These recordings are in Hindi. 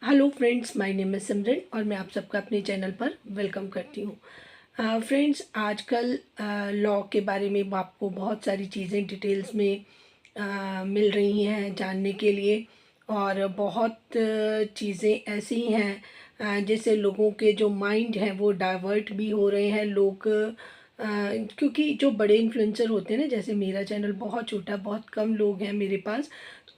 हेलो फ्रेंड्स, माय नेम है सिमरन और मैं आप सबका अपने चैनल पर वेलकम करती हूँ। फ्रेंड्स, आजकल लॉ के बारे में आपको बहुत सारी चीज़ें डिटेल्स में मिल रही हैं जानने के लिए। और बहुत चीज़ें ऐसी हैं जिससे लोगों के जो माइंड हैं वो डाइवर्ट भी हो रहे हैं। लोग क्योंकि जो बड़े इन्फ्लुएंसर होते हैं ना, जैसे मेरा चैनल बहुत छोटा, बहुत कम लोग हैं मेरे पास,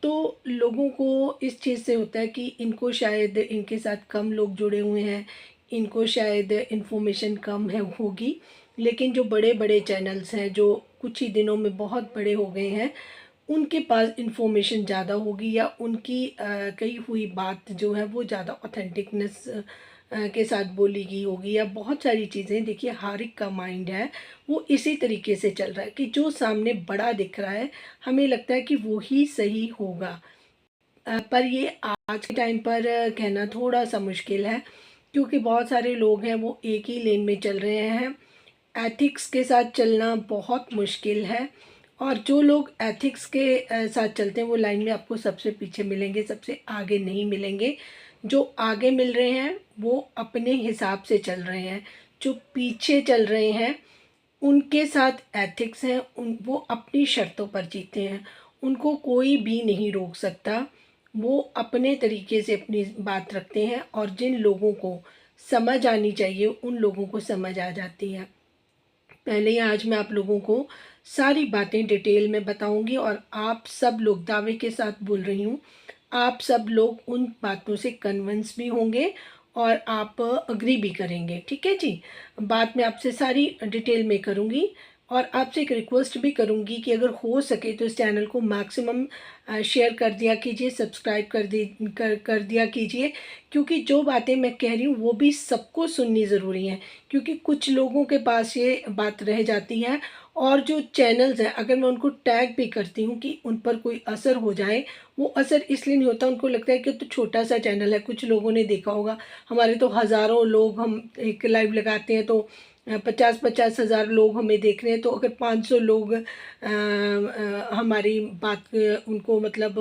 तो लोगों को इस चीज़ से होता है कि इनको शायद इनके साथ कम लोग जुड़े हुए हैं, इनको शायद इन्फॉर्मेशन कम है होगी। लेकिन जो बड़े बड़े चैनल्स हैं जो कुछ ही दिनों में बहुत बड़े हो गए हैं, उनके पास इन्फॉर्मेशन ज़्यादा होगी या उनकी कही हुई बात जो है वो ज़्यादा ऑथेंटिकनेस के साथ बोली गई होगी। या बहुत सारी चीज़ें, देखिए हर एक का माइंड है वो इसी तरीके से चल रहा है कि जो सामने बड़ा दिख रहा है हमें लगता है कि वो ही सही होगा। पर ये आज के टाइम पर कहना थोड़ा सा मुश्किल है, क्योंकि बहुत सारे लोग हैं वो एक ही लेन में चल रहे हैं। एथिक्स के साथ चलना बहुत मुश्किल है, और जो लोग एथिक्स के साथ चलते हैं वो लाइन में आपको सबसे पीछे मिलेंगे, सबसे आगे नहीं मिलेंगे। जो आगे मिल रहे हैं वो अपने हिसाब से चल रहे हैं, जो पीछे चल रहे हैं उनके साथ एथिक्स हैं, उन वो अपनी शर्तों पर जीते हैं, उनको कोई भी नहीं रोक सकता। वो अपने तरीके से अपनी बात रखते हैं, और जिन लोगों को समझ आनी चाहिए उन लोगों को समझ आ जाती है। पहले ही आज मैं आप लोगों को सारी बातें डिटेल में बताऊंगी, और आप सब लोग, दावे के साथ बोल रही हूँ, आप सब लोग उन बातों से कन्विंस भी होंगे और आप अग्री भी करेंगे। ठीक है जी। बात मैं आपसे सारी डिटेल में करूँगी, और आपसे एक रिक्वेस्ट भी करूँगी कि अगर हो सके तो इस चैनल को मैक्सिमम शेयर कर दिया कीजिए, सब्सक्राइब कर दिया कीजिए, क्योंकि जो बातें मैं कह रही हूँ वो भी सबको सुननी ज़रूरी है। क्योंकि कुछ लोगों के पास ये बात रह जाती है, और जो चैनल्स हैं अगर मैं उनको टैग भी करती हूँ कि उन पर कोई असर हो जाए, वो असर इसलिए नहीं होता, उनको लगता है कि तो छोटा सा चैनल है। कुछ लोगों ने देखा होगा, हमारे तो हज़ारों लोग, हम एक लाइव लगाते हैं तो 50-50 हज़ार लोग हमें देख रहे हैं, तो अगर 500 लोग हमारी बात उनको मतलब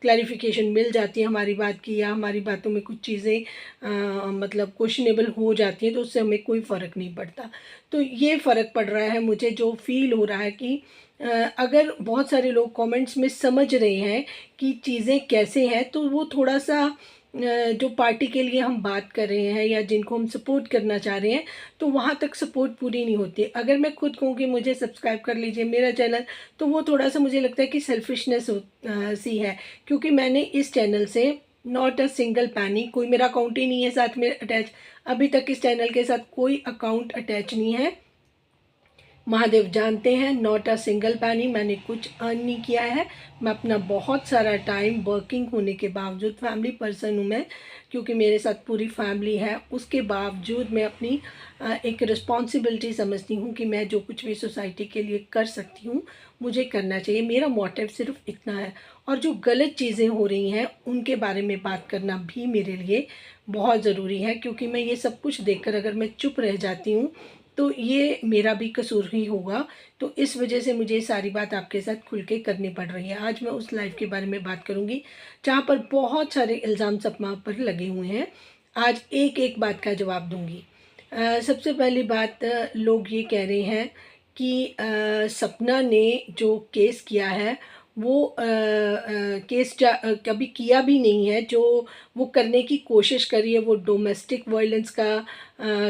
क्लैरिफिकेशन मिल जाती है हमारी बात की, या हमारी बातों में कुछ चीज़ें मतलब क्वेश्चनेबल हो जाती हैं, तो उससे हमें कोई फ़र्क नहीं पड़ता। तो ये फ़र्क पड़ रहा है मुझे, जो फील हो रहा है कि अगर बहुत सारे लोग कमेंट्स में समझ रहे हैं कि चीज़ें कैसे हैं, तो वो थोड़ा सा जो पार्टी के लिए हम बात कर रहे हैं या जिनको हम सपोर्ट करना चाह रहे हैं, तो वहाँ तक सपोर्ट पूरी नहीं होती। अगर मैं खुद कहूँ कि मुझे सब्सक्राइब कर लीजिए मेरा चैनल, तो वो थोड़ा सा मुझे लगता है कि सेल्फिशनेस सी है, क्योंकि मैंने इस चैनल से नॉट अ सिंगल पैनी, कोई मेरा अकाउंट ही नहीं है साथ में अटैच। अभी तक इस चैनल के साथ कोई अकाउंट अटैच नहीं है। महादेव जानते हैं, नॉट अ सिंगल पैनी मैंने कुछ अर्न नहीं किया है। मैं अपना बहुत सारा टाइम वर्किंग होने के बावजूद, फैमिली पर्सन हूँ मैं, क्योंकि मेरे साथ पूरी फैमिली है, उसके बावजूद मैं अपनी एक रिस्पॉन्सिबिलिटी समझती हूँ कि मैं जो कुछ भी सोसाइटी के लिए कर सकती हूँ मुझे करना चाहिए। मेरा मोटिव सिर्फ इतना है, और जो गलत चीज़ें हो रही हैं उनके बारे में बात करना भी मेरे लिए बहुत ज़रूरी है, क्योंकि मैं ये सब कुछ देखकर अगर मैं चुप रह जाती हूँ तो ये मेरा भी कसूर ही होगा। तो इस वजह से मुझे सारी बात आपके साथ खुल के करनी पड़ रही है। आज मैं उस लाइफ के बारे में बात करूंगी जहाँ पर बहुत सारे इल्ज़ाम सपना पर लगे हुए हैं। आज एक एक बात का जवाब दूंगी। सबसे पहली बात, लोग ये कह रहे हैं कि सपना ने जो केस किया है वो कभी किया भी नहीं है। जो वो करने की कोशिश करी है वो डोमेस्टिक वायलेंस का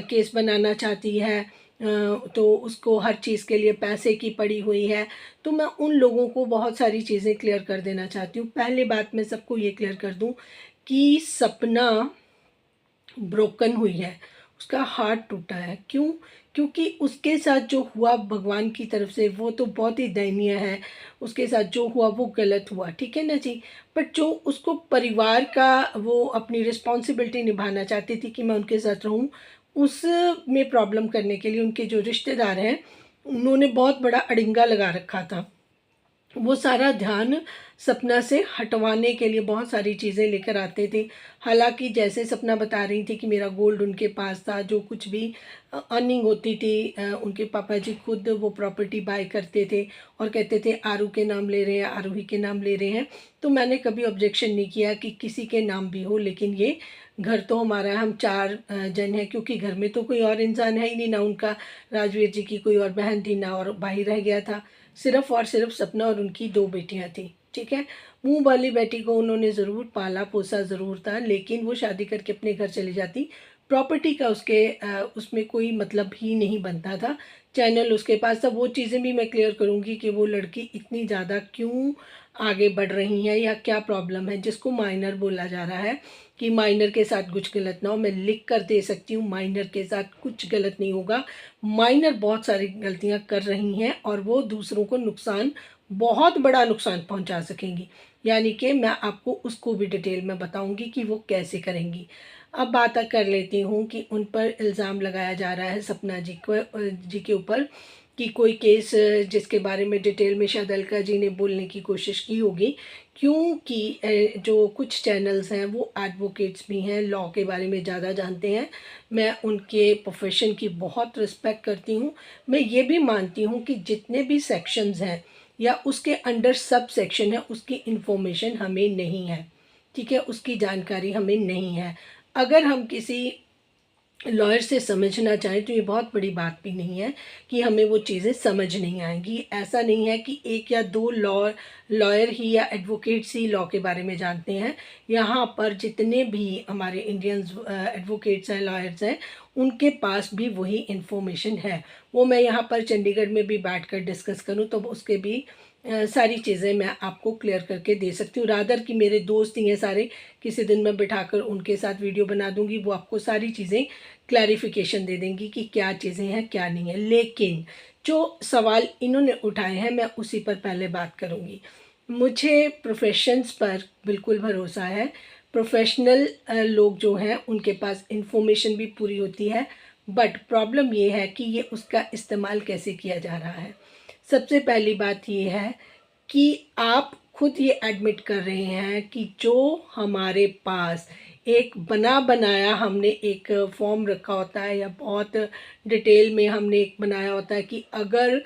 केस बनाना चाहती है। तो उसको हर चीज़ के लिए पैसे की पड़ी हुई है। तो मैं उन लोगों को बहुत सारी चीज़ें क्लियर कर देना चाहती हूँ। पहली बात मैं सबको ये क्लियर कर दूँ कि सपना ब्रोकन हुई है, उसका हार्ट टूटा है। क्यों? क्योंकि उसके साथ जो हुआ भगवान की तरफ से वो तो बहुत ही दयनीय है। उसके साथ जो हुआ वो गलत हुआ, ठीक है ना जी। बट जो उसको परिवार का, वो अपनी रिस्पॉन्सिबिलिटी निभाना चाहती थी कि मैं उनके साथ रहूं, उसमें प्रॉब्लम करने के लिए उनके जो रिश्तेदार हैं उन्होंने बहुत बड़ा अड़िंगा लगा रखा था। वो सारा ध्यान सपना से हटवाने के लिए बहुत सारी चीज़ें लेकर आते थे। हालाँकि जैसे सपना बता रही थी कि मेरा गोल्ड उनके पास था, जो कुछ भी अर्निंग होती थी उनके पापा जी खुद वो प्रॉपर्टी बाय करते थे और कहते थे आरू के नाम ले रहे हैं, आरूही के नाम ले रहे हैं। तो मैंने कभी ऑब्जेक्शन नहीं किया कि किसी के नाम भी हो, लेकिन ये घर तो हमारा है, हम 4 जन हैं, क्योंकि घर में तो कोई और इंसान है ही नहीं, ना उनका राजवीर जी की कोई और बहन थी, ना और भाई रह गया था। सिर्फ़ और सिर्फ सपना और उनकी 2 बेटियाँ थीं, ठीक है। मुँह वाली बेटी को उन्होंने ज़रूर पाला-पोसा ज़रूर था, लेकिन वो शादी करके अपने घर चली जाती। प्रॉपर्टी का उसमें कोई मतलब ही नहीं बनता था। चैनल उसके पास था, वो चीज़ें भी मैं क्लियर करूँगी कि वो लड़की इतनी ज़्यादा क्यों आगे बढ़ रही हैं या क्या प्रॉब्लम है, जिसको माइनर बोला जा रहा है कि माइनर के साथ कुछ गलत ना हो। मैं लिख कर दे सकती हूँ, माइनर के साथ कुछ गलत नहीं होगा। माइनर बहुत सारी गलतियाँ कर रही हैं और वो दूसरों को नुकसान, बहुत बड़ा नुकसान पहुंचा सकेंगी। यानी कि मैं आपको उसको भी डिटेल में बताऊंगी कि वो कैसे करेंगी। अब बात कर लेती हूँ कि उन पर इल्ज़ाम लगाया जा रहा है सपना जी के ऊपर कि कोई केस जिसके बारे में डिटेल में शायद अलका जी ने बोलने की कोशिश की होगी, क्योंकि जो कुछ चैनल्स हैं वो एडवोकेट्स भी हैं, लॉ के बारे में ज़्यादा जानते हैं। मैं उनके प्रोफेशन की बहुत रिस्पेक्ट करती हूँ। मैं ये भी मानती हूँ कि जितने भी सेक्शंस हैं या उसके अंडर सब सेक्शन है, उसकी इन्फॉर्मेशन हमें नहीं है, ठीक है, उसकी जानकारी हमें नहीं है। अगर हम किसी लॉयर से समझना चाहें तो ये बहुत बड़ी बात भी नहीं है कि हमें वो चीज़ें समझ नहीं आएंगी। ऐसा नहीं है कि एक या दो लॉयर ही या एडवोकेट्स ही लॉ के बारे में जानते हैं। यहाँ पर जितने भी हमारे इंडियंस एडवोकेट्स हैं, लॉयर्स हैं, उनके पास भी वही इन्फॉर्मेशन है। वो मैं यहाँ पर चंडीगढ़ में भी बैठ कर डिस्कस करूँ तो उसके भी सारी चीज़ें मैं आपको क्लियर करके दे सकती हूँ। रादर कि मेरे दोस्त ही हैं सारे, किसी दिन मैं बिठाकर उनके साथ वीडियो बना दूँगी, वो आपको सारी चीज़ें क्लैरिफिकेशन दे देंगी कि क्या चीज़ें हैं क्या नहीं है। लेकिन जो सवाल इन्होंने उठाए हैं मैं उसी पर पहले बात करूँगी। मुझे प्रोफेशंस पर बिल्कुल भरोसा है। प्रोफेशनल लोग जो हैं उनके पास इंफॉर्मेशन भी पूरी होती है, बट प्रॉब्लम ये है कि ये उसका इस्तेमाल कैसे किया जा रहा है। सबसे पहली बात ये है कि आप खुद ये एडमिट कर रहे हैं कि जो हमारे पास एक बना बनाया हमने एक फॉर्म रखा होता है या बहुत डिटेल में हमने एक बनाया होता है कि अगर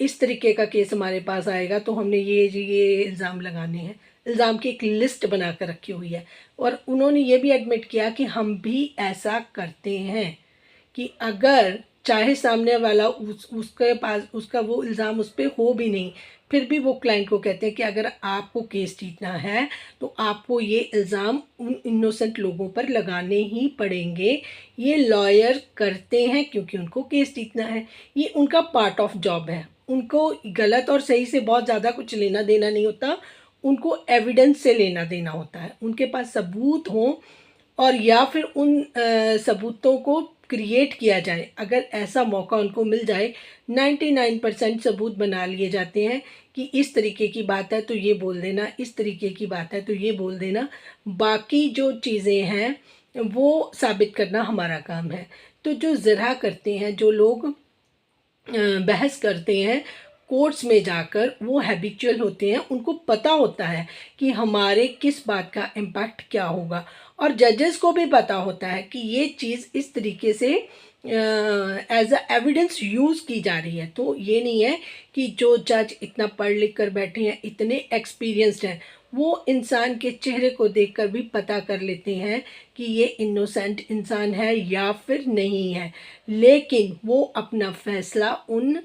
इस तरीके का केस हमारे पास आएगा तो हमने ये इल्ज़ाम लगाने हैं। इल्ज़ाम की एक लिस्ट बना कर रखी हुई है और उन्होंने ये भी एडमिट किया कि हम भी ऐसा करते हैं कि अगर चाहे सामने वाला उसके पास उसका वो इल्ज़ाम उस पर हो भी नहीं, फिर भी वो क्लाइंट को कहते हैं कि अगर आपको केस जीतना है तो आपको ये इल्ज़ाम उन इनोसेंट लोगों पर लगाने ही पड़ेंगे। ये लॉयर करते हैं क्योंकि उनको केस जीतना है, ये उनका पार्ट ऑफ जॉब है। उनको गलत और सही से बहुत ज़्यादा कुछ लेना देना नहीं होता, उनको एविडेंस से लेना देना होता है। उनके पास सबूत हों और या फिर उन सबूतों को क्रिएट किया जाए। अगर ऐसा मौका उनको मिल जाए, 99% सबूत बना लिए जाते हैं कि इस तरीके की बात है तो ये बोल देना, इस तरीके की बात है तो ये बोल देना। बाकी जो चीज़ें हैं वो साबित करना हमारा काम है। तो जो ज़रा करते हैं, जो लोग बहस करते हैं कोर्ट्स में जाकर, वो हैबिचुअल होते हैं, उनको पता होता है कि हमारे किस बात का इम्पैक्ट क्या होगा और जजेस को भी पता होता है कि ये चीज़ इस तरीके से एज अ एविडेंस यूज़ की जा रही है। तो ये नहीं है कि जो जज इतना पढ़ लिख कर बैठे हैं, इतने एक्सपीरियंस्ड हैं, वो इंसान के चेहरे को देखकर भी पता कर लेते हैं कि ये इनोसेंट इंसान है या फिर नहीं है। लेकिन वो अपना फैसला उन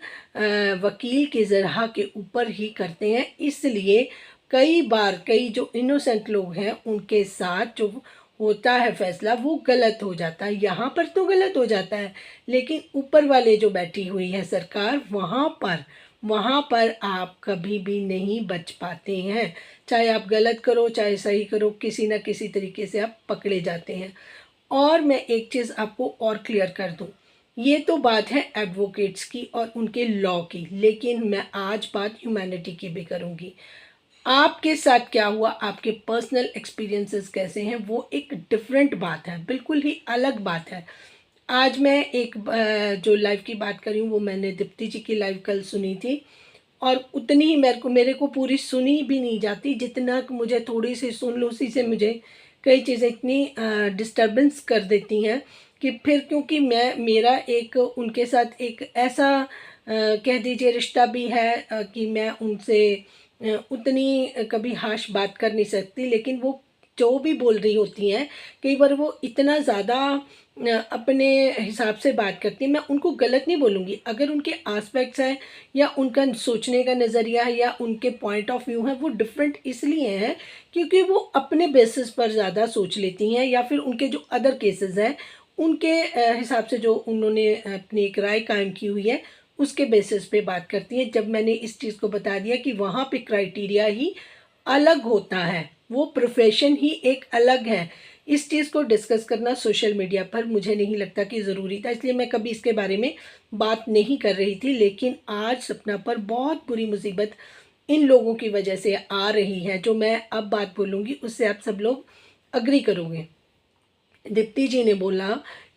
वकील के ज़रा के ऊपर ही करते हैं। इसलिए कई बार कई जो इनोसेंट लोग हैं उनके साथ जो होता है फैसला वो गलत हो जाता है। यहाँ पर तो गलत हो जाता है, लेकिन ऊपर वाले जो बैठी हुई है सरकार, वहाँ पर आप कभी भी नहीं बच पाते हैं। चाहे आप गलत करो चाहे सही करो, किसी ना किसी तरीके से आप पकड़े जाते हैं। और मैं एक चीज़ आपको और क्लियर कर दूं, ये तो बात है एडवोकेट्स की और उनके लॉ की, लेकिन मैं आज बात ह्यूमैनिटी की भी करूंगी। आपके साथ क्या हुआ, आपके पर्सनल एक्सपीरियंसेस कैसे हैं, वो एक डिफरेंट बात है, बिल्कुल ही अलग बात है। आज मैं एक जो लाइव की बात कर रही हूँ वो मैंने दीप्ति जी की लाइव कल सुनी थी। और उतनी ही मेरे को पूरी सुनी भी नहीं जाती जितना कि मुझे थोड़ी सी सुन लो, उसी से मुझे कई चीज़ें इतनी डिस्टर्बेंस कर देती हैं कि फिर, क्योंकि मेरा एक उनके साथ एक ऐसा कह दीजिए रिश्ता भी है कि मैं उनसे उतनी कभी हाश बात कर नहीं सकती, लेकिन वो जो भी बोल रही होती हैं कई बार वो इतना ज़्यादा अपने हिसाब से बात करती हैं। मैं उनको गलत नहीं बोलूँगी, अगर उनके एस्पेक्ट्स हैं या उनका सोचने का नज़रिया है या उनके पॉइंट ऑफ व्यू है वो डिफरेंट इसलिए हैं क्योंकि वो अपने बेसिस पर ज़्यादा सोच लेती हैं, या फिर उनके जो अदर केसेस हैं उनके हिसाब से जो उन्होंने अपनी एक राय कायम की हुई है उसके बेसिस पे बात करती हैं। जब मैंने इस चीज़ को बता दिया कि वहाँ पे क्राइटेरिया ही अलग होता है, वो प्रोफेशन ही एक अलग है, इस चीज़ को डिस्कस करना सोशल मीडिया पर मुझे नहीं लगता कि ज़रूरी था, इसलिए मैं कभी इसके बारे में बात नहीं कर रही थी। लेकिन आज सपना पर बहुत बुरी मुसीबत इन लोगों की वजह से आ रही है। जो मैं अब बात बोलूँगी उससे आप सब लोग अग्री करोगे। दीप्ति जी ने बोला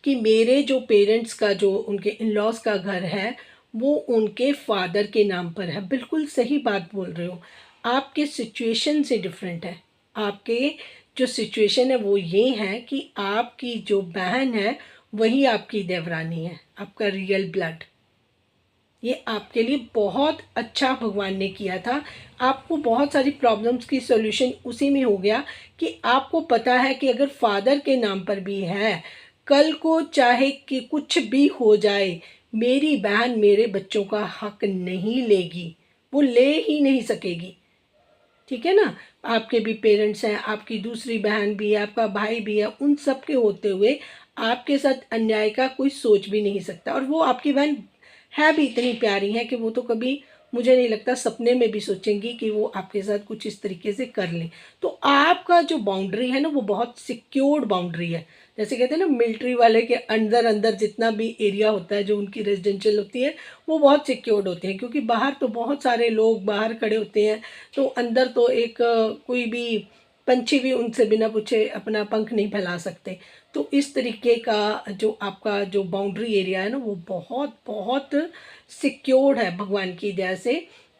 कि मेरे जो पेरेंट्स का, जो उनके इन लॉज का घर है वो उनके फादर के नाम पर है। बिल्कुल सही बात बोल रहे हो, आपके सिचुएशन से डिफरेंट है। आपके जो सिचुएशन है वो ये है कि आपकी जो बहन है वही आपकी देवरानी है, आपका रियल ब्लड। ये आपके लिए बहुत अच्छा भगवान ने किया था। आपको बहुत सारी प्रॉब्लम्स की सॉल्यूशन उसी में हो गया कि आपको पता है कि अगर फादर के नाम पर भी है, कल को चाहे कि कुछ भी हो जाए, मेरी बहन मेरे बच्चों का हक नहीं लेगी, वो ले ही नहीं सकेगी। ठीक है ना? आपके भी पेरेंट्स हैं, आपकी दूसरी बहन भी है, आपका भाई भी है, उन सब के होते हुए आपके साथ अन्याय का कोई सोच भी नहीं सकता। और वो आपकी बहन है भी इतनी प्यारी है कि वो तो कभी, मुझे नहीं लगता सपने में भी सोचेंगी कि वो आपके साथ कुछ इस तरीके से कर लें। तो आपका जो बाउंड्री है ना वो बहुत सिक्योर्ड बाउंड्री है। जैसे कहते हैं ना मिलिट्री वाले के अंदर अंदर जितना भी एरिया होता है जो उनकी रेजिडेंशियल होती है वो बहुत सिक्योर्ड होते हैं, क्योंकि बाहर तो बहुत सारे लोग बाहर खड़े होते हैं, तो अंदर तो एक कोई भी पंछी भी उनसे बिना पूछे अपना पंख नहीं फैला सकते। तो इस तरीके का जो आपका जो बाउंड्री एरिया है ना वो बहुत बहुत सिक्योर्ड है भगवान की दया से,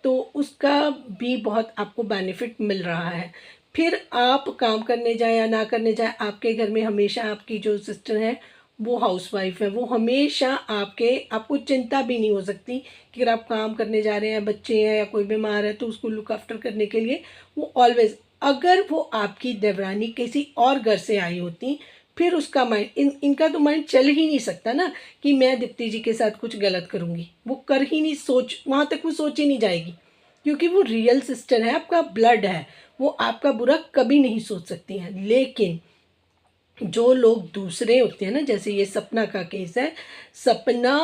तो उसका भी बहुत आपको बेनिफिट मिल रहा है। फिर आप काम करने जाएँ या ना करने जाएँ, आपके घर में हमेशा आपकी जो सिस्टर है वो हाउसवाइफ है, वो हमेशा आपको चिंता भी नहीं हो सकती कि अगर आप काम करने जा रहे हैं, बच्चे हैं या कोई बीमार है तो उसको लुक आफ्टर करने के लिए वो ऑलवेज, अगर वो आपकी देवरानी किसी और घर से आई होती फिर उसका माइंड, इनका तो माइंड चल ही नहीं सकता ना कि मैं दीप्ति जी के साथ कुछ गलत करूँगी, वो कर ही नहीं, सोच वहाँ तक वो सोच ही नहीं जाएगी, क्योंकि वो रियल सिस्टर है, आपका ब्लड है, वो आपका बुरा कभी नहीं सोच सकती हैं। लेकिन जो लोग दूसरे होते हैं ना, जैसे ये सपना का केस है, सपना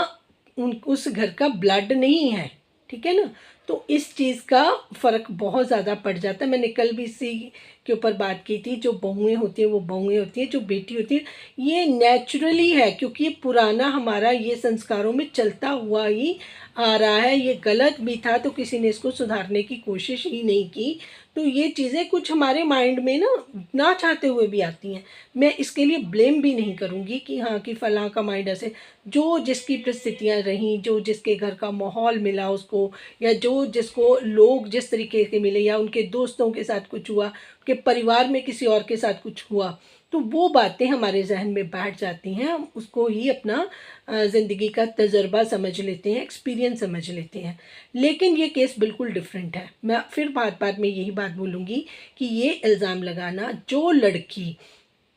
उस घर का ब्लड नहीं है, ठीक है ना, तो इस चीज़ का फ़र्क बहुत ज़्यादा पड़ जाता है। मैंने कल भी इसी के ऊपर बात की थी, जो बहुएं होती हैं वो बहुएं होती हैं, जो बेटी होती है ये नेचुरली है, क्योंकि ये पुराना हमारा ये संस्कारों में चलता हुआ ही आ रहा है। ये गलत भी था तो किसी ने इसको सुधारने की कोशिश ही नहीं की, तो ये चीज़ें कुछ हमारे माइंड में ना ना चाहते हुए भी आती हैं। मैं इसके लिए ब्लेम भी नहीं करूँगी कि हाँ कि फ़लाँ का माइंड ऐसे, जो जिसकी परिस्थितियाँ रहीं, जो जिसके घर का माहौल मिला उसको, या जो जिसको लोग जिस तरीके के मिले, या उनके दोस्तों के साथ कुछ हुआ, उनके परिवार में किसी और के साथ कुछ हुआ, तो वो बातें हमारे जहन में बैठ जाती हैं, हम उसको ही अपना ज़िंदगी का तजर्बा समझ लेते हैं, एक्सपीरियंस समझ लेते हैं। लेकिन ये केस बिल्कुल डिफरेंट है। मैं फिर बार बार में यही बात बोलूँगी कि ये इल्ज़ाम लगाना, जो लड़की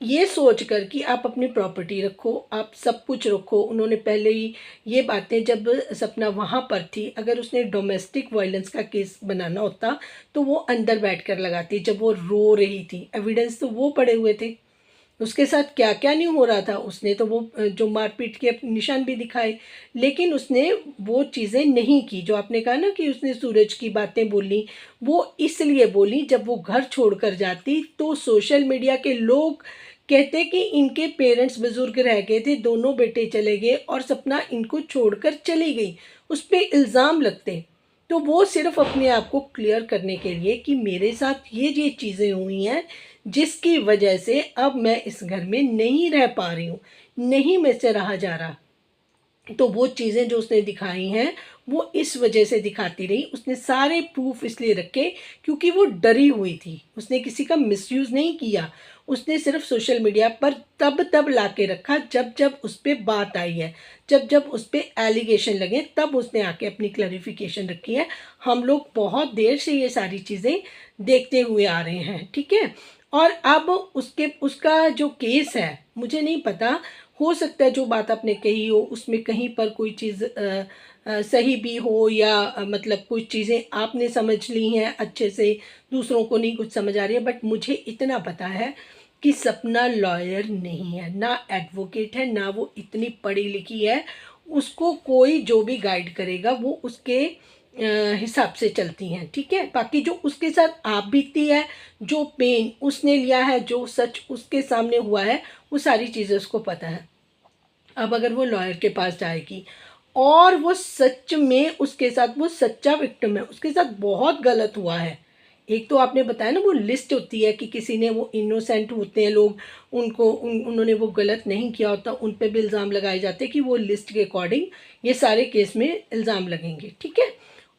ये सोच कर कि आप अपनी प्रॉपर्टी रखो, आप सब कुछ रखो, उन्होंने पहले ही ये बातें, जब सपना वहाँ पर थी, अगर उसने डोमेस्टिक वायलेंस का केस बनाना होता तो वो अंदर बैठ कर लगाती, जब वो रो रही थी, एविडेंस तो वो पड़े हुए थे, उसके साथ क्या क्या नहीं हो रहा था, उसने तो वो जो मारपीट के निशान भी दिखाए, लेकिन उसने वो चीज़ें नहीं की। जो आपने कहा ना कि उसने सूरज की बातें बोली, वो इसलिए बोली जब वो घर छोड़कर जाती तो सोशल मीडिया के लोग कहते कि इनके पेरेंट्स बुजुर्ग रह गए थे, दोनों बेटे चले गए और सपना इनको छोड़कर चली गई, उस पर इल्ज़ाम लगते। तो वो सिर्फ अपने आप को क्लियर करने के लिए कि मेरे साथ ये चीज़ें हुई हैं जिसकी वजह से अब मैं इस घर में नहीं रह पा रही हूँ, नहीं मैं से रहा जा रहा, तो वो चीज़ें जो उसने दिखाई हैं वो इस वजह से दिखाती रही, उसने सारे प्रूफ इसलिए रखे क्योंकि वो डरी हुई थी। उसने किसी का मिसयूज़ नहीं किया, उसने सिर्फ सोशल मीडिया पर तब तब ला के रखा जब जब उस पर बात आई है, जब जब उस पर एलिगेशन लगे तब उसने आके अपनी क्लैरिफिकेशन रखी है। हम लोग बहुत देर से ये सारी चीज़ें देखते हुए आ रहे हैं, ठीक है। और अब उसका जो केस है, मुझे नहीं पता, हो सकता है जो बात आपने कही हो उसमें कहीं पर कोई चीज़ सही भी हो, या मतलब कुछ चीज़ें आपने समझ ली हैं अच्छे से, दूसरों को नहीं कुछ समझ आ रही है। बट मुझे इतना पता है कि सपना लॉयर नहीं है, ना एडवोकेट है, ना वो इतनी पढ़ी लिखी है। उसको कोई जो भी गाइड करेगा वो उसके हिसाब से चलती हैं, ठीक है। बाकी जो उसके साथ आप बीतती है, जो पेन उसने लिया है, जो सच उसके सामने हुआ है, वो सारी चीज़ें उसको पता है। अब अगर वो लॉयर के पास जाएगी और वो सच में उसके साथ, वो सच्चा विक्टिम है, उसके साथ बहुत गलत हुआ है। एक तो आपने बताया ना वो लिस्ट होती है कि किसी ने, वो इनोसेंट होते हैं लोग, उन्होंने वो गलत नहीं किया होता, उन पे भी इल्ज़ाम लगाए जाते हैं कि वो लिस्ट के अकॉर्डिंग ये सारे केस में इल्ज़ाम लगेंगे, ठीक है।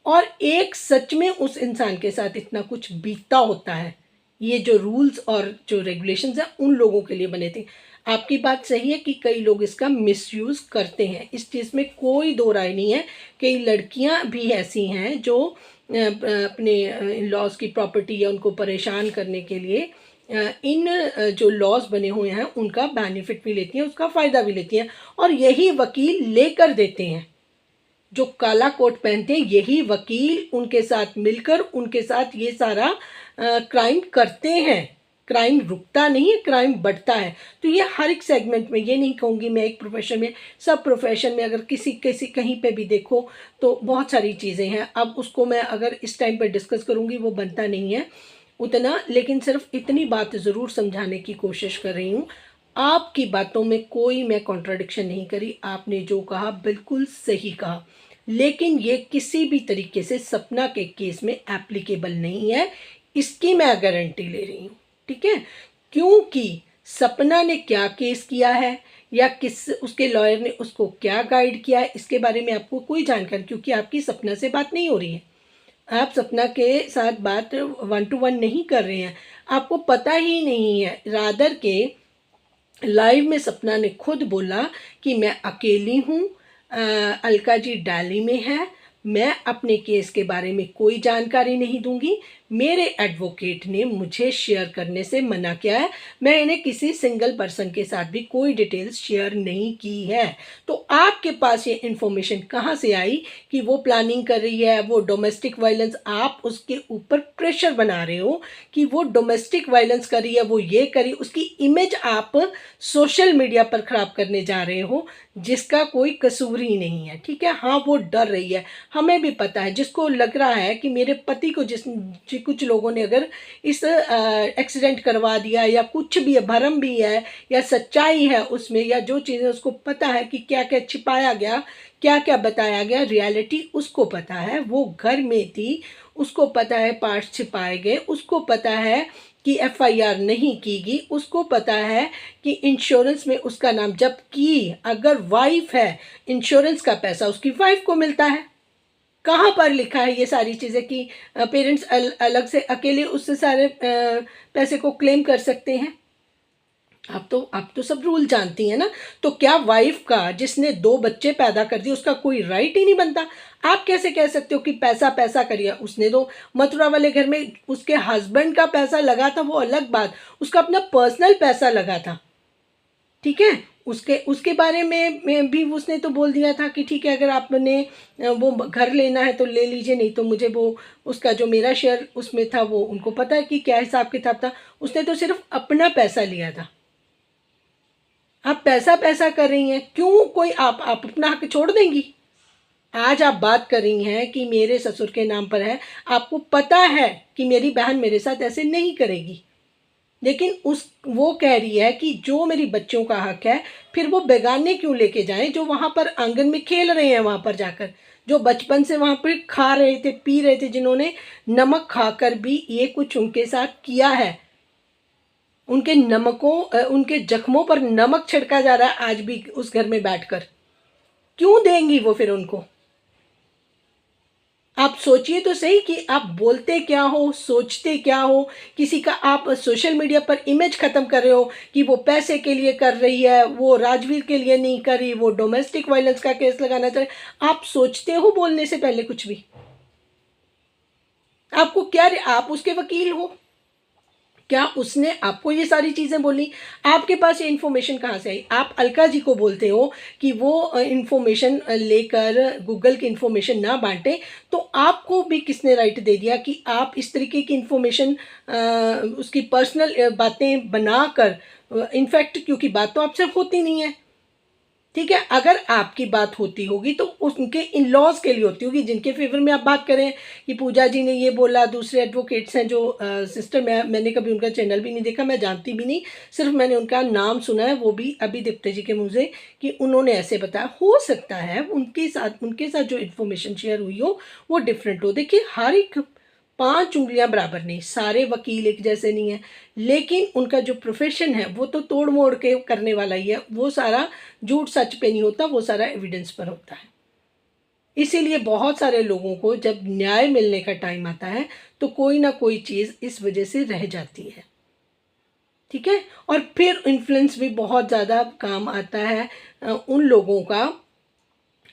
और एक सच में उस इंसान के साथ इतना कुछ बीतता होता है। ये जो रूल्स और जो रेगुलेशंस हैं उन लोगों के लिए बने थे। आपकी बात सही है कि कई लोग इसका मिसयूज़ करते हैं, इस चीज़ में कोई दो राय नहीं है। कई लड़कियां भी ऐसी हैं जो अपने इन लॉज की प्रॉपर्टी या उनको परेशान करने के लिए इन जो लॉज बने हुए हैं उनका बेनिफिट भी लेती हैं, उसका फ़ायदा भी लेती हैं, और यही वकील लेकर देते हैं। जो काला कोट पहनते हैं यही वकील उनके साथ मिलकर उनके साथ ये सारा क्राइम करते हैं। क्राइम रुकता नहीं है, क्राइम बढ़ता है। तो ये हर एक सेगमेंट में, ये नहीं कहूँगी मैं एक प्रोफेशन में, सब प्रोफेशन में अगर किसी किसी कहीं पे भी देखो तो बहुत सारी चीज़ें हैं। अब उसको मैं अगर इस टाइम पर डिस्कस करूँगी वो बनता नहीं है उतना, लेकिन सिर्फ इतनी बात ज़रूर समझाने की कोशिश कर रही हूँ। आपकी बातों में कोई मैं कॉन्ट्राडिक्शन नहीं करी, आपने जो कहा बिल्कुल सही कहा, लेकिन ये किसी भी तरीके से सपना के केस में एप्लीकेबल नहीं है, इसकी मैं गारंटी ले रही हूँ, ठीक है। क्योंकि सपना ने क्या केस किया है या किस उसके लॉयर ने उसको क्या गाइड किया है, इसके बारे में आपको कोई जानकारी, क्योंकि आपकी सपना से बात नहीं हो रही है, आप सपना के साथ बात 1 to 1 नहीं कर रहे हैं, आपको पता ही नहीं है। रादर के लाइव में सपना ने खुद बोला कि मैं अकेली हूँ, अलका जी दिल्ली में है, मैं अपने केस के बारे में कोई जानकारी नहीं दूंगी, मेरे एडवोकेट ने मुझे शेयर करने से मना किया है, मैं इन्हें किसी सिंगल पर्सन के साथ भी कोई डिटेल्स शेयर नहीं की है। तो आपके पास ये इन्फॉर्मेशन कहाँ से आई कि वो प्लानिंग कर रही है, वो डोमेस्टिक वायलेंस, आप उसके ऊपर प्रेशर बना रहे हो कि वो डोमेस्टिक वायलेंस कर रही है, वो ये करी, उसकी इमेज आप सोशल मीडिया पर खराब करने जा रहे हो, जिसका कोई कसूर ही नहीं है, ठीक है। हाँ वो डर रही है, हमें भी पता है, जिसको लग रहा है कि मेरे पति को कुछ लोगों ने अगर इस एक्सीडेंट करवा दिया या कुछ भी है, भरम भी है या सच्चाई है उसमें, या जो चीज़ें उसको पता है कि क्या क्या छिपाया गया, क्या क्या बताया गया, रियलिटी उसको पता है, वो घर में थी, उसको पता है पार्ट्स छिपाए गए, उसको पता है कि एफआईआर नहीं की गई, उसको पता है कि इंश्योरेंस में उसका नाम, जबकि अगर वाइफ है इंश्योरेंस का पैसा उसकी वाइफ को मिलता है। कहाँ पर लिखा है ये सारी चीज़ें कि पेरेंट्स अलग से अकेले उससे सारे पैसे को क्लेम कर सकते हैं? आप तो सब रूल जानती हैं ना। तो क्या वाइफ का, जिसने 2 बच्चे पैदा कर दिए, उसका कोई राइट ही नहीं बनता? आप कैसे कह सकते हो कि पैसा पैसा करिए? उसने तो मथुरा वाले घर में उसके हस्बैंड का पैसा लगा था, वो अलग बात, उसका अपना पर्सनल पैसा लगा था, ठीक है। उसके उसके बारे में भी उसने तो बोल दिया था कि ठीक है, अगर आपने वो घर लेना है तो ले लीजिए, नहीं तो मुझे वो उसका जो मेरा शेयर उसमें था वो उनको पता है कि क्या हिसाब किताब था। उसने तो सिर्फ अपना पैसा लिया था। आप पैसा पैसा कर रही हैं, क्यों कोई आप अपना हक छोड़ देंगी? आज आप बात कर रही हैं कि मेरे ससुर के नाम पर है, आपको पता है कि मेरी बहन मेरे साथ ऐसे नहीं करेगी, लेकिन वो कह रही है कि जो मेरी बच्चों का हक है, फिर वो बेगाने क्यों लेके जाएं, जो वहाँ पर आंगन में खेल रहे हैं, वहाँ पर जाकर जो बचपन से वहाँ पर खा रहे थे, पी रहे थे, जिन्होंने नमक खाकर भी ये कुछ उनके साथ किया है, उनके उनके जख्मों पर नमक छिड़का जा रहा है आज भी उस घर में बैठकर। क्यों देंगी वो फिर उनको? आप सोचिए तो सही कि आप बोलते क्या हो, सोचते क्या हो। किसी का आप सोशल मीडिया पर इमेज ख़त्म कर रहे हो कि वो पैसे के लिए कर रही है, वो राजवीर के लिए नहीं कर रही, वो डोमेस्टिक वायलेंस का केस लगाना चाह रहे। आप सोचते हो बोलने से पहले कुछ भी? आपको क्या, आप उसके वकील हो? क्या उसने आपको ये सारी चीज़ें बोली? आपके पास ये इन्फॉर्मेशन कहाँ से आई? आप अलका जी को बोलते हो कि वो इन्फॉर्मेशन लेकर गूगल की इन्फॉर्मेशन ना बांटे, तो आपको भी किसने राइट दे दिया कि आप इस तरीके की इन्फॉर्मेशन उसकी पर्सनल बातें बनाकर, इनफैक्ट क्योंकि बात तो आपसे होती नहीं है, ठीक है? अगर आपकी बात होती होगी तो उनके इन लॉज के लिए होती होगी, जिनके फेवर में आप बात करें कि पूजा जी ने ये बोला। दूसरे एडवोकेट्स हैं जो सिस्टर, मैंने कभी उनका चैनल भी नहीं देखा, मैं जानती भी नहीं, सिर्फ मैंने उनका नाम सुना है, वो भी अभी दीप्ति जी के मुँह से, कि उन्होंने ऐसे बताया। हो सकता है उनके साथ जो इन्फॉर्मेशन शेयर हुई हो वो डिफरेंट हो। देखिए, हर एक 5 उँगलियां बराबर नहीं, सारे वकील एक जैसे नहीं है, लेकिन उनका जो प्रोफेशन है वो तो तोड़ मोड़ के करने वाला ही है। वो सारा झूठ सच पे नहीं होता, वो सारा एविडेंस पर होता है। इसीलिए बहुत सारे लोगों को जब न्याय मिलने का टाइम आता है तो कोई ना कोई चीज़ इस वजह से रह जाती है, ठीक है? और फिर इन्फ्लुएंस भी बहुत ज़्यादा काम आता है उन लोगों का,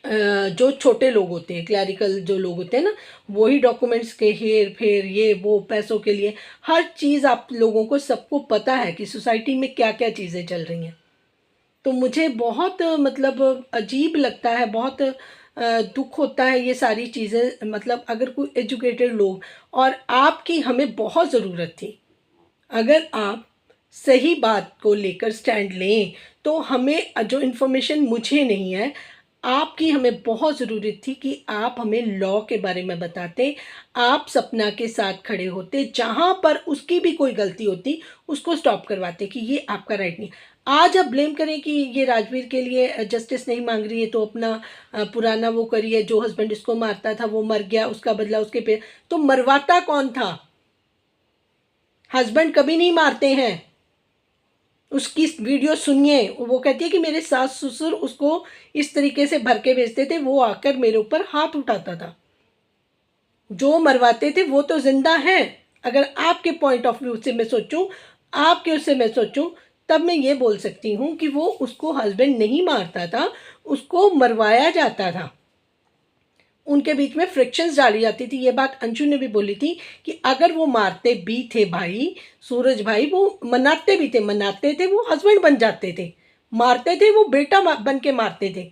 जो छोटे लोग होते हैं, क्लैरिकल जो लोग होते हैं ना, वही डॉक्यूमेंट्स के हेर फेर, ये वो, पैसों के लिए हर चीज़। आप लोगों को सबको पता है कि सोसाइटी में क्या क्या चीज़ें चल रही हैं। तो मुझे बहुत मतलब अजीब लगता है, बहुत दुख होता है ये सारी चीज़ें। मतलब अगर कोई एजुकेटेड लोग, और आपकी हमें बहुत ज़रूरत थी, अगर आप सही बात को लेकर स्टैंड लें, तो हमें जो इन्फॉर्मेशन मुझे नहीं है, आपकी हमें बहुत ज़रूरत थी कि आप हमें लॉ के बारे में बताते। आप सपना के साथ खड़े होते, जहाँ पर उसकी भी कोई गलती होती उसको स्टॉप करवाते कि ये आपका राइट नहीं। आज आप ब्लेम करें कि ये राजवीर के लिए जस्टिस नहीं मांग रही है, तो अपना पुराना वो करिए, जो हस्बैंड इसको मारता था वो मर गया, उसका बदला उसके पे। तो मरवाता कौन था? हस्बैंड कभी नहीं मारते हैं। उसकी वीडियो सुनिए, वो कहती है कि मेरे सास ससुर उसको इस तरीके से भर के भेजते थे, वो आकर मेरे ऊपर हाथ उठाता था। जो मरवाते थे वो तो जिंदा हैं। अगर आपके पॉइंट ऑफ व्यू से मैं सोचूं, आपके उससे मैं सोचूं, तब मैं ये बोल सकती हूँ कि वो उसको हस्बैंड नहीं मारता था, उसको मरवाया जाता था। उनके बीच में फ्रिक्शंस डाली जाती थी। ये बात अंशु ने भी बोली थी कि अगर वो मारते भी थे भाई, सूरज भाई, वो मनाते भी थे, मनाते थे वो हस्बैंड बन जाते थे, मारते थे वो बेटा बन के मारते थे,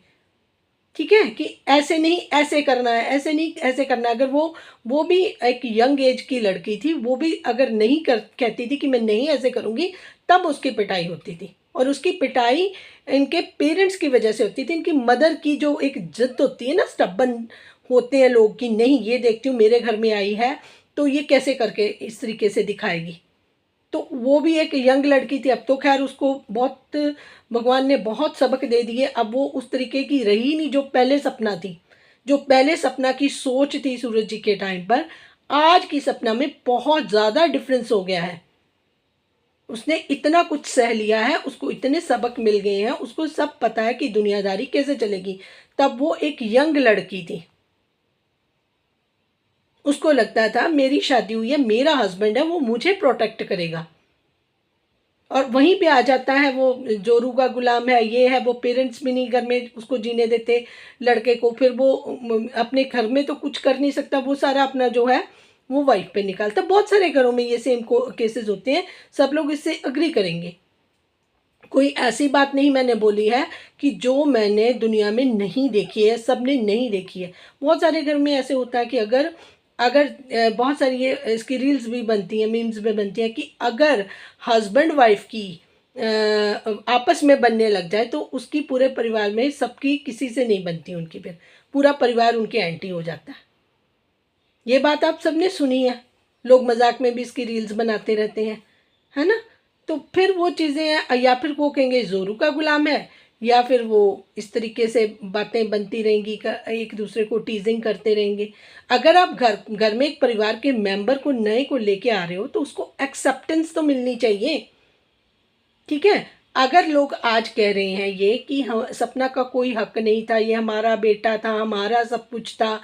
ठीक है? कि ऐसे नहीं ऐसे करना है, ऐसे नहीं ऐसे करना है। अगर वो भी एक यंग एज की लड़की थी, वो भी अगर नहीं कर कहती थी कि मैं नहीं ऐसे करूँगी, तब उसकी पिटाई होती थी। और उसकी पिटाई इनके पेरेंट्स की वजह से होती थी। इनकी मदर की जो एक जिद होती है ना, स्टबन होते हैं लोग कि नहीं, ये देखती हूँ मेरे घर में आई है तो ये कैसे करके इस तरीके से दिखाएगी। तो वो भी एक यंग लड़की थी। अब तो खैर उसको बहुत, भगवान ने बहुत सबक दे दिए। अब वो उस तरीके की रही नहीं जो पहले सपना थी, जो पहले सपना की सोच थी सूरज जी के टाइम पर। आज की सपना में बहुत ज़्यादा डिफरेंस हो गया है। उसने इतना कुछ सह लिया है, उसको इतने सबक मिल गए हैं, उसको सब पता है कि दुनियादारी कैसे चलेगी। तब वो एक यंग लड़की थी, उसको लगता था मेरी शादी हुई है, मेरा हस्बैंड है, वो मुझे प्रोटेक्ट करेगा। और वहीं पे आ जाता है वो जोरू का गुलाम है, ये है वो। पेरेंट्स भी नहीं घर में उसको जीने देते लड़के को, फिर वो अपने घर में तो कुछ कर नहीं सकता, वो सारा अपना जो है वो वाइफ पे निकालता। बहुत सारे घरों में ये सेम केसेस होते हैं, सब लोग इससे अग्री करेंगे। कोई ऐसी बात नहीं मैंने बोली है कि जो मैंने दुनिया में नहीं देखी है, सबने नहीं देखी है। बहुत सारे घर में ऐसे होता है कि अगर अगर बहुत सारी ये इसकी रील्स भी बनती हैं, मीम्स भी बनती हैं कि अगर हस्बैंड वाइफ की आपस में बनने लग जाए तो उसकी पूरे परिवार में सबकी किसी से नहीं बनती उनकी, फिर पूरा परिवार उनके एंटी हो जाता है। ये बात आप सबने सुनी है, लोग मजाक में भी इसकी रील्स बनाते रहते हैं, है ना? तो फिर वो चीज़ें हैं, या फिर वो कहेंगे जोरू का गुलाम है, या फिर वो इस तरीके से बातें बनती रहेंगी, एक दूसरे को टीजिंग करते रहेंगे। अगर आप घर घर में एक परिवार के मेंबर को नए को लेके आ रहे हो तो उसको एक्सेप्टेंस तो मिलनी चाहिए, ठीक है? अगर लोग आज कह रहे हैं ये कि हम सपना का कोई हक नहीं था, ये हमारा बेटा था, हमारा सब कुछ था,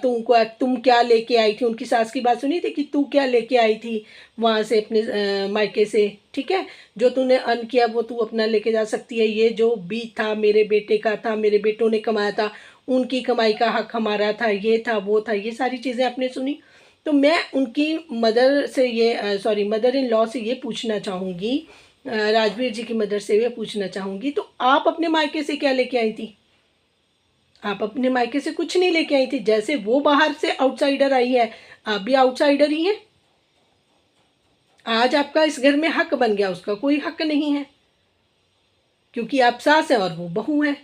तुम क्या लेके आई थी, उनकी सास की बात सुनी थी कि तू क्या लेके आई थी वहाँ से अपने मायके से, ठीक है, जो तूने अर्न किया वो तू अपना लेके जा सकती है, ये जो बीज था मेरे बेटे का था, मेरे बेटों ने कमाया था, उनकी कमाई का हक हमारा था, ये था वो था, ये सारी चीज़ें आपने सुनी। तो मैं उनकी मदर से ये मदर इन लॉ से ये पूछना चाहूँगी, राजवीर जी की मदर से ये पूछना चाहूँगी, तो आप अपने मायके से क्या लेके आई थी? आप अपने मायके से कुछ नहीं लेके आई थी। जैसे वो बाहर से आउटसाइडर आई है, आप भी आउटसाइडर ही हैं। आज आपका इस घर में हक बन गया, उसका कोई हक नहीं है, क्योंकि आप सास हैं और वो बहू है।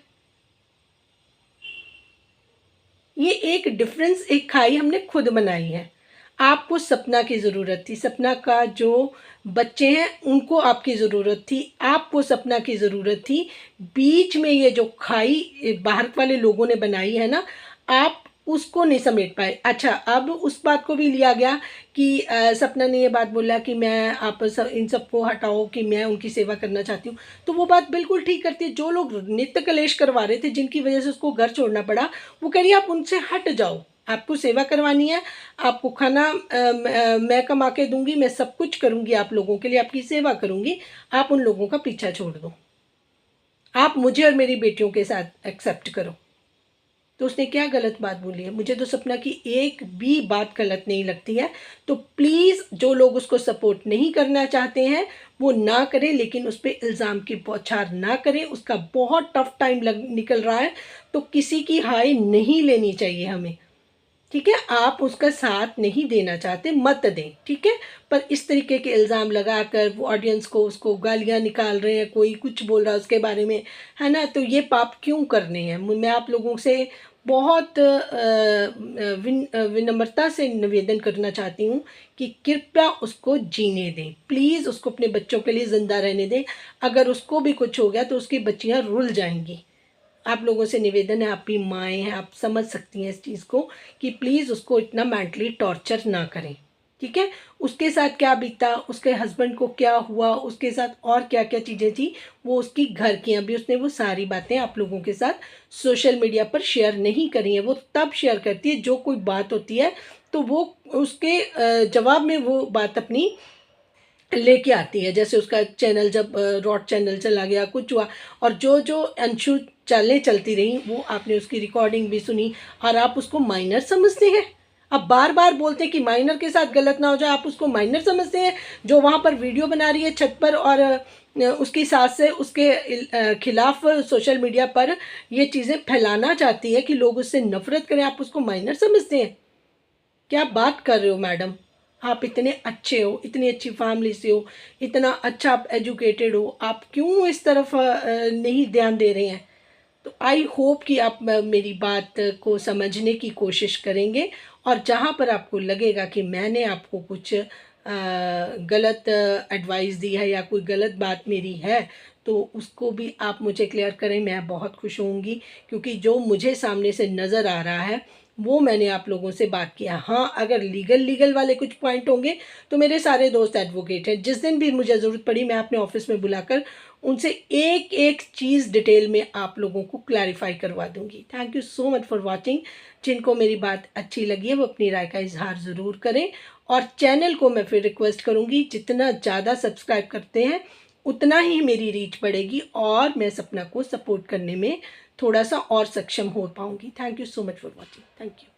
ये एक डिफरेंस, एक खाई हमने खुद बनाई है। आपको सपना की ज़रूरत थी, सपना का जो बच्चे हैं उनको आपकी ज़रूरत थी, आपको सपना की ज़रूरत थी। बीच में ये जो खाई बाहर वाले लोगों ने बनाई है ना, आप उसको नहीं समेट पाए। अच्छा, अब उस बात को भी लिया गया कि सपना ने ये बात बोला कि मैं आप सब इन सबको हटाओ, कि मैं उनकी सेवा करना चाहती हूँ। तो वो बात बिल्कुल ठीक करती है। जो लोग नित्य कलेश करवा रहे थे, जिनकी वजह से उसको घर छोड़ना पड़ा, वो कह रही है आप उनसे हट जाओ, आपको सेवा करवानी है, आपको खाना मैं कमा के दूंगी, मैं सब कुछ करूंगी, आप लोगों के लिए आपकी सेवा करूंगी, आप उन लोगों का पीछा छोड़ दो, आप मुझे और मेरी बेटियों के साथ एक्सेप्ट करो। तो उसने क्या गलत बात बोली है? मुझे तो सपना की एक भी बात गलत नहीं लगती है। तो प्लीज़ जो लोग उसको सपोर्ट नहीं करना चाहते हैं वो ना करें, लेकिन उस पर इल्ज़ाम की बौछार ना करें। उसका बहुत टफ टाइम निकल रहा है, तो किसी की हाय नहीं लेनी चाहिए हमें, ठीक है। आप उसका साथ नहीं देना चाहते, मत दें, ठीक है। पर इस तरीके के इल्ज़ाम लगाकर वो ऑडियंस को उसको गालियाँ निकाल रहे हैं, कोई कुछ बोल रहा है उसके बारे में, है ना, तो ये पाप क्यों करने हैं? मैं आप लोगों से बहुत विनम्रता से निवेदन करना चाहती हूँ कि कृपया उसको जीने दें, प्लीज़ उसको अपने बच्चों के लिए ज़िंदा रहने दें। अगर उसको भी कुछ हो गया तो उसकी बच्चियाँ रुल जाएंगी। आप लोगों से निवेदन है, आप भी माएँ हैं, आप समझ सकती हैं इस चीज़ को, कि प्लीज़ उसको इतना मेंटली टॉर्चर ना करें, ठीक है। उसके साथ क्या बीता, उसके हस्बैंड को क्या हुआ, उसके साथ और क्या क्या चीज़ें थी, वो उसकी घर की, अभी उसने वो सारी बातें आप लोगों के साथ सोशल मीडिया पर शेयर नहीं करी हैं। वो तब शेयर करती है जो कोई बात होती है, तो वो उसके जवाब में वो बात अपनी लेके आती है। जैसे उसका चैनल जब रॉट चैनल चला गया, कुछ हुआ, और जो जो अनशुद्ध चालें चलती रहीं वो आपने उसकी रिकॉर्डिंग भी सुनी, और आप उसको माइनर समझते हैं। अब बार बार बोलते हैं कि माइनर के साथ गलत ना हो जाए, आप उसको माइनर समझते हैं जो वहाँ पर वीडियो बना रही है छत पर, और उसकी सास से उसके खिलाफ सोशल मीडिया पर ये चीज़ें फैलाना चाहती है कि लोग उससे नफरत करें, आप उसको माइनर समझते हैं? क्या बात कर रहे हो मैडम? आप इतने अच्छे हो, इतनी अच्छी फैमिली से हो, इतना अच्छा आप एजुकेटेड हो, आप क्यों इस तरफ नहीं ध्यान दे रहे हैं? तो आई होप कि आप मेरी बात को समझने की कोशिश करेंगे, और जहाँ पर आपको लगेगा कि मैंने आपको कुछ गलत एडवाइस दी है या कोई गलत बात मेरी है, तो उसको भी आप मुझे क्लियर करें, मैं बहुत खुश होंगी। क्योंकि जो मुझे सामने से नज़र आ रहा है वो मैंने आप लोगों से बात किया। हाँ, अगर लीगल वाले कुछ पॉइंट होंगे तो मेरे सारे दोस्त एडवोकेट हैं, जिस दिन भी मुझे ज़रूरत पड़ी मैं अपने ऑफिस में बुलाकर उनसे एक एक चीज़ डिटेल में आप लोगों को क्लैरिफाई करवा दूंगी। Thank you so much for watching. जिनको मेरी बात अच्छी लगी है वो अपनी राय का इजहार ज़रूर करें, और चैनल को मैं फिर रिक्वेस्ट करूंगी, जितना ज़्यादा सब्सक्राइब करते हैं उतना ही मेरी रीच बढ़ेगी, और मैं सपना को सपोर्ट करने में थोड़ा सा और सक्षम हो पाऊंगी। Thank you so much for watching. Thank you.